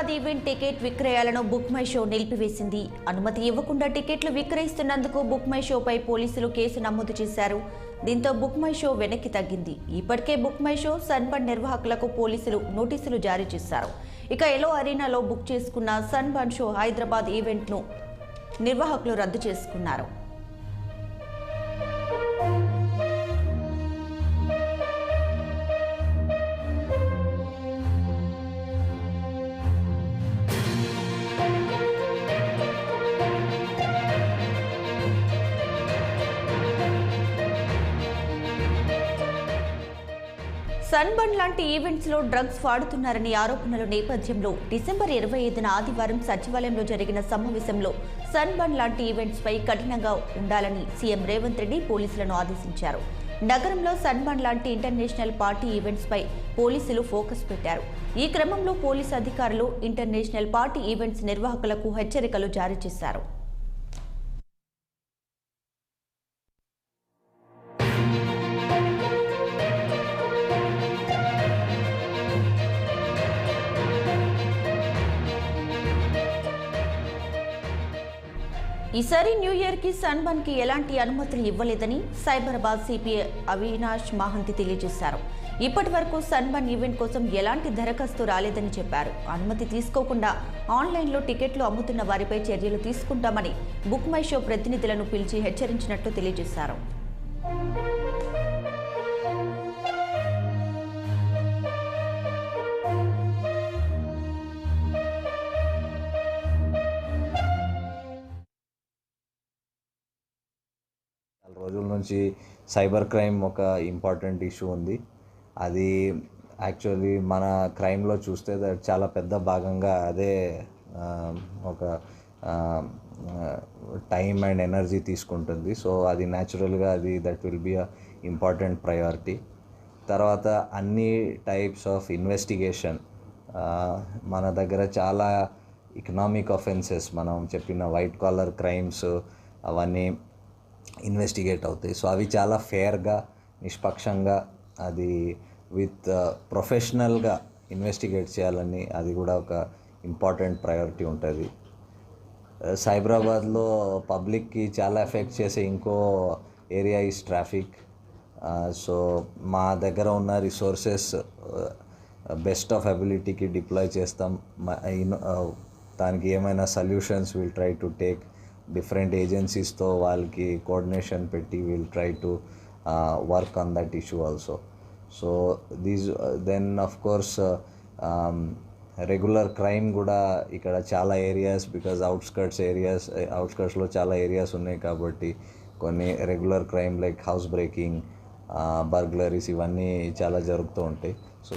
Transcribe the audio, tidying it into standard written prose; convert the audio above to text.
Cyberabad event ticket విక్రయాలను book my show నిలిపివేసింది. అనుమతి ఇవ్వకుండా టికెట్లు విక్రయిస్తున్నందుకు బుక్ మై షోపై పోలీసులు కేసు నమోదు చేశారు. దీంతో బుక్ మై షో వెనక్కి తగ్గింది. ఇప్పటికే బుక్ మై షో సన్బర్న్ నిర్వాహకులకు పోలీసులు నోటీసులు జారీ చేశారు. ఇక ఎలో అరీనాలో బుక్ చేసుకున్న సన్బర్న్ షో హైదరాబాద్ ఈవెంట్ను నిర్వాహకులు రద్దు చేసుకున్నారు. సన్బర్న్ లాంటి ఈవెంట్స్ లో డ్రగ్స్ వాడుతున్నారని ఆరోపణల నేపథ్యంలో డిసెంబర్ 25న ఆదివారం సచివాలయంలో జరిగిన సమావేశంలో సన్బర్న్ లాంటి ఈవెంట్స్ పై కఠినంగా ఉండాలని సీఎం రేవంత్ రెడ్డి పోలీసులను ఆదేశించారు. నగరంలో సన్బర్న్ లాంటి ఇంటర్నేషనల్ పార్టీ ఈవెంట్స్ పై పోలీసులు ఫోకస్ పెట్టారు. ఈ క్రమంలో పోలీసు అధికారులు ఇంటర్నేషనల్ పార్టీ ఈవెంట్స్ నిర్వాహకులకు హెచ్చరికలు జారీ చేశారు. ఈసారి న్యూ ఇయర్ కి సన్బర్న్ కి ఎలాంటి అనుమతులు ఇవ్వలేదని సైబరాబాద్ సిపి అవినాష్ మహంతి తెలియజేశారు. ఇప్పటి వరకు సన్బర్న్ ఈవెంట్ కోసం ఎలాంటి దరఖాస్తు రాలేదని చెప్పారు. అనుమతి తీసుకోకుండా ఆన్లైన్లో టికెట్లు అమ్ముతున్న వారిపై చర్యలు తీసుకుంటామని బుక్ మై షో ప్రతినిధులను పిలిచి హెచ్చరించినట్టు తెలియజేశారు. రోజుల నుంచి సైబర్ క్రైమ్ ఒక ఇంపార్టెంట్ ఇష్యూ ఉంది. అది యాక్చువల్లీ మన క్రైమ్లో చూస్తే చాలా పెద్ద భాగంగా అదే ఒక టైం అండ్ ఎనర్జీ తీసుకుంటుంది. సో అది న్యాచురల్గా that will be a important priority. తర్వాత అన్ని టైప్స్ ఆఫ్ ఇన్వెస్టిగేషన్ మన దగ్గర చాలా ఎకనామిక్ అఫెన్సెస్, మనం చెప్పిన వైట్ కాలర్ క్రైమ్స్ అవన్నీ ఇన్వెస్టిగేట్ అవుతాయి. సో అవి చాలా ఫేర్గా, నిష్పక్షంగా, అది విత్ ప్రొఫెషనల్గా ఇన్వెస్టిగేట్ చేయాలని అది కూడా ఒక ఇంపార్టెంట్ ప్రయారిటీ ఉంటుంది. సైబరాబాద్లో పబ్లిక్కి చాలా ఎఫెక్ట్ చేసే ఇంకో ఏరియా ఈజ్ ట్రాఫిక్. సో మా దగ్గర ఉన్న రిసోర్సెస్ బెస్ట్ ఆఫ్ అబిలిటీకి డిప్లాయ్ చేస్తాం. దానికి ఏమైనా solutions will try to take. Different ఏజెన్సీస్తో వాళ్ళకి కోఆర్డినేషన్ పెట్టి will try to work on that issue also. So then of course regular crime కూడా ఇక్కడ చాలా ఏరియాస్, బికాజ్ అవుట్స్కర్ట్స్లో చాలా ఏరియాస్ ఉన్నాయి కాబట్టి కొన్ని regular crime like house breaking, burglaries ఇవన్నీ చాలా జరుగుతూ ఉంటాయి. సో